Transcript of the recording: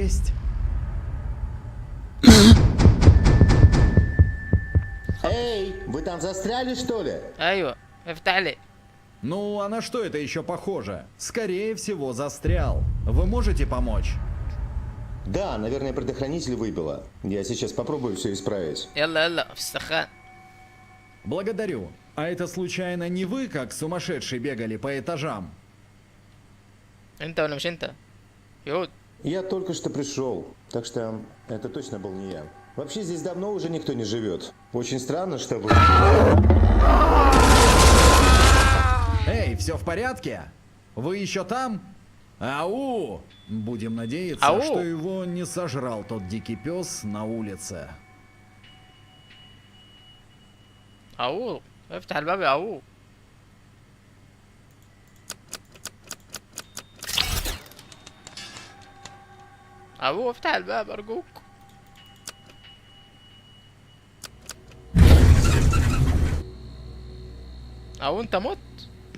есть. Эй, вы там застряли, что ли? ايوه افتح لي. Ну, а на что это еще похоже? Скорее всего, застрял. Вы можете помочь? Да, наверное, предохранитель выбило. Я сейчас попробую все исправить. يلا يلا في السخان. Благодарю. А это случайно не вы, как сумасшедший, бегали по этажам? انت ولا مش انت؟ يهود. Я только что пришел, так что это точно был не я. Вообще здесь давно уже никто не живет. Очень странно, что вы... Эй, все в порядке? Вы еще там? Ау! Будем надеяться, Ау! что его не сожрал тот дикий пес на улице. او افتح الباب يا او. او افتح الباب ارجوك. او انت مت.